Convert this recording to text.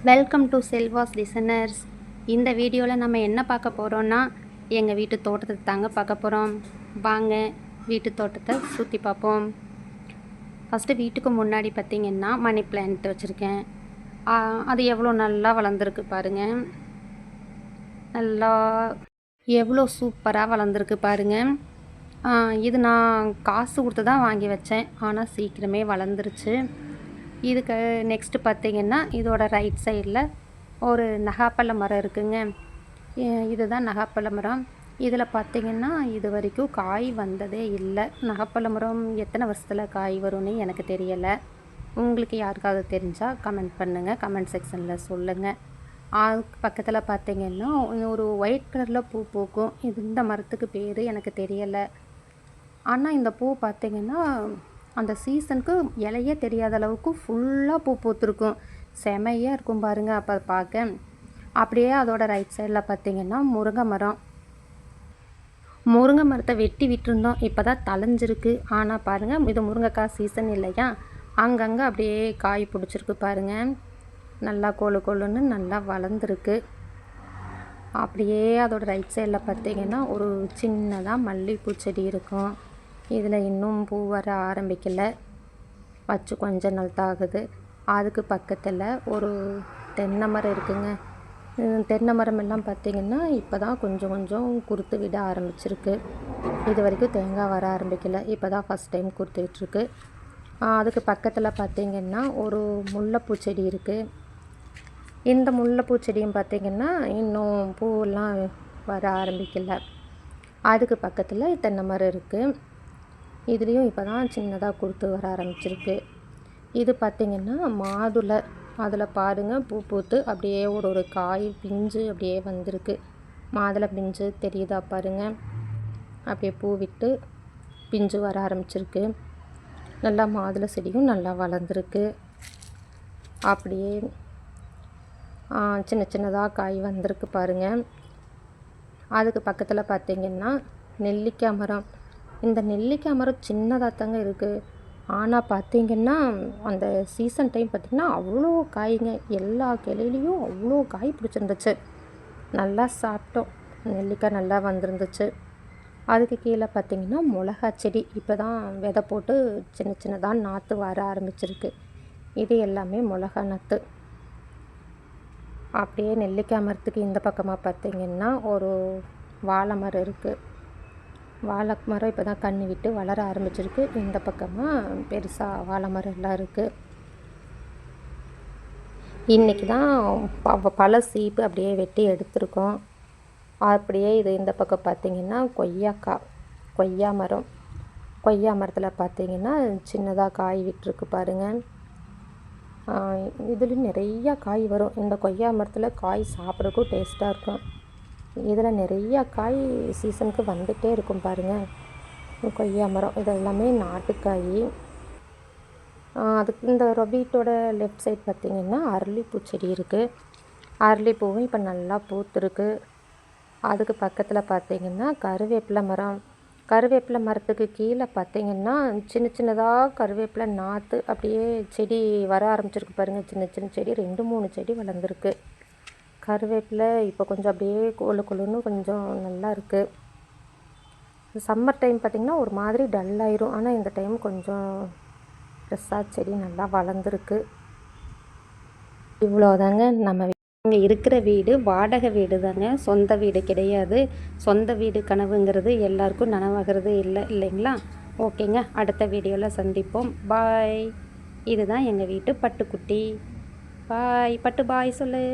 Welcome to செல்வாஸ் designers. இந்த வீடியோவில் நம்ம என்ன பார்க்க போகிறோன்னா, எங்கள் வீட்டு தோட்டத்தை தாங்க பார்க்க போகிறோம். வாங்க வீட்டு தோட்டத்தை சுற்றி பார்ப்போம். ஃபஸ்ட்டு வீட்டுக்கு முன்னாடி பார்த்திங்கன்னா மணி பிளான்ட் வச்சுருக்கேன். அது எவ்வளோ நல்லா வளர்ந்துருக்கு பாருங்கள். நல்லா எவ்வளோ சூப்பராக வளர்ந்துருக்கு பாருங்கள். இது நான் காசு கொடுத்து தான் வாங்கி வச்சேன், ஆனால் சீக்கிரமே வளர்ந்துருச்சு. இதுக்கு நெக்ஸ்ட்டு பார்த்திங்கன்னா இதோட ரைட் சைடில் ஒரு நகாப்பழ மரம் இருக்குங்க. இதுதான் நகாப்பழ மரம். இதில் பார்த்திங்கன்னா இது வரைக்கும் காய் வந்ததே இல்லை. நகாப்பழ மரம் எத்தனை வருஷத்தில் காய் வரும்னு எனக்கு தெரியலை. உங்களுக்கு யாருக்காவது தெரிஞ்சால் கமெண்ட் பண்ணுங்கள், கமெண்ட் செக்ஷனில் சொல்லுங்கள். அதுக்கு பக்கத்தில் பார்த்திங்கன்னா ஒரு ஒயிட் கலரில் பூ பூக்கும். இந்த மரத்துக்கு பேர் எனக்கு தெரியலை. ஆனால் இந்த பூ பார்த்திங்கன்னா அந்த சீசனுக்கு இலையே தெரியாத அளவுக்கு ஃபுல்லாக பூ பூத்துருக்கும். செமையாக இருக்கும் பாருங்கள். அப்போ பார்க்க அப்படியே அதோட ரைட் சைடில் பார்த்திங்கன்னா முருங்கை மரம். முருங்கை மரத்தை வெட்டி விட்டுருந்தோம், இப்போ தான் தளைஞ்சிருக்கு. ஆனால் பாருங்கள், இது முருங்கைக்காய் சீசன் இல்லையா, அங்கங்கே அப்படியே காய் பிடிச்சிருக்கு பாருங்கள். நல்லா கொழு கொழுன்னு நல்லா வளர்ந்துருக்கு. அப்படியே அதோட ரைட் சைடில் பார்த்திங்கன்னா ஒரு சின்னதாக மல்லிகைப்பூ செடி இருக்கும். இதில் இன்னும் பூ வர ஆரம்பிக்கலை, வச்சு கொஞ்ச நாள் தான் ஆகுது. அதுக்கு பக்கத்தில் ஒரு தென்னை மரம் இருக்குங்க. தென்னை மரம் எல்லாம் பார்த்திங்கன்னா இப்போ தான் கொஞ்சம் கொஞ்சம் குருத்து விட ஆரம்பிச்சிருக்கு. இது வரைக்கும் தேங்காய் வர ஆரம்பிக்கலை, இப்போ தான் ஃபஸ்ட் டைம் குருத்து விட்டுருக்கு. அதுக்கு பக்கத்தில் பார்த்திங்கன்னா ஒரு முல்லைப்பூ செடி இருக்குது. இந்த முல்லைப்பூ செடியும் பார்த்திங்கன்னா இன்னும் பூவெல்லாம் வர ஆரம்பிக்கலை. அதுக்கு பக்கத்தில் தென்னை மரம் இருக்குது. இதுலேயும் இப்போ தான் சின்னதாக குருத்து வர ஆரம்பிச்சிருக்கு. இது பார்த்திங்கன்னா மாதுளை. அதில் பாருங்கள் பூ பூத்து அப்படியே ஒரு காய் பிஞ்சு அப்படியே வந்திருக்கு. மாதுளை பிஞ்சு தெரியுதா பாருங்கள், அப்படியே பூ விட்டு பிஞ்சு வர ஆரம்பிச்சிருக்கு. நல்லா மாதுளை செடியும் நல்லா வளர்ந்துருக்கு. அப்படியே சின்ன சின்னதாக காய் வந்திருக்கு பாருங்கள். அதுக்கு பக்கத்தில் பார்த்திங்கன்னா நெல்லிக்காய் மரம். இந்த நெல்லிக்காய் மரம் சின்னதாக தாங்க இருக்குது. ஆனால் பார்த்திங்கன்னா அந்த சீசன் டைம் பார்த்திங்கன்னா அவ்வளோ காய்ங்க. எல்லா கிளையிலையும் அவ்வளோ காய் பிடிச்சிருந்துச்சு. நல்லா சாப்பிட்டோம். நெல்லிக்காய் நல்லா வந்திருந்துச்சு. அதுக்கு கீழே பார்த்திங்கன்னா மிளகா செடி இப்போ தான் விதை போட்டு சின்ன சின்னதாக நாற்று வர ஆரம்பிச்சிருக்கு. இது எல்லாமே மிளகா நாற்று. அப்படியே நெல்லிக்காய் மரத்துக்கு இந்த பக்கமாக பார்த்திங்கன்னா ஒரு வாழை மரம் இருக்குது. வாழை மரம் இப்போ தான் கன்று விட்டு வளர ஆரம்பிச்சிருக்கு. இந்த பக்கமாக பெருசாக வாழை மரம் எல்லாம் இருக்குது. இன்றைக்கி தான் பல சீப்பு அப்படியே வெட்டி எடுத்திருக்கோம். அப்படியே இது இந்த பக்கம் பார்த்திங்கன்னா கொய்யா மரம். கொய்யா மரத்தில் பார்த்திங்கன்னா சின்னதாக காய் விட்டுருக்கு பாருங்கள். இதுலேயும் நிறையா காய் வரும். இந்த கொய்யா மரத்தில் காய் சாப்பிட்றதுக்கும் டேஸ்ட்டாக இருக்கும். இதில் நிறையா காய் சீசனுக்கு வந்துகிட்டே இருக்கும் பாருங்கள். கொய்யா மரம் இது எல்லாமே நாட்டுக்காய். அதுக்கு இந்த வீட்டோட லெஃப்ட் சைட் பார்த்திங்கன்னா அரளிப்பூ செடி இருக்குது. அரளிப்பூவும் இப்போ நல்லா பூத்துருக்கு. அதுக்கு பக்கத்தில் பார்த்திங்கன்னா கருவேப்பிலை மரம். கருவேப்பிலை மரத்துக்கு கீழே பார்த்திங்கன்னா சின்ன சின்னதாக கருவேப்பிலை நாற்று அப்படியே செடி வர ஆரம்பிச்சிருக்கு பாருங்கள். சின்ன சின்ன செடி 2-3 செடி வளர்ந்துருக்கு. கருவேப்பிலை இப்போ கொஞ்சம் அப்படியே கொழு கொழுன்னு கொஞ்சம் நல்லா இருக்குது. சம்மர் டைம் பார்த்திங்கன்னா ஒரு மாதிரி டல்லாயிரும். ஆனால் இந்த டைம் கொஞ்சம் ஃப்ரெஷ்ஷாக செடி நல்லா வளர்ந்துருக்கு. இவ்வளோதாங்க. நம்ம இங்கே இருக்கிற வீடு வாடகை வீடு தாங்க, சொந்த வீடு கிடையாது. சொந்த வீடு கனவுங்கிறது எல்லாருக்கும் நனவாகிறது இல்லைங்களா? ஓகேங்க, அடுத்த வீடியோவில் சந்திப்போம். பாய். இதுதான் எங்கள் வீட்டு பட்டுக்குட்டி. பாய். பட்டு பாய் சொல்லு.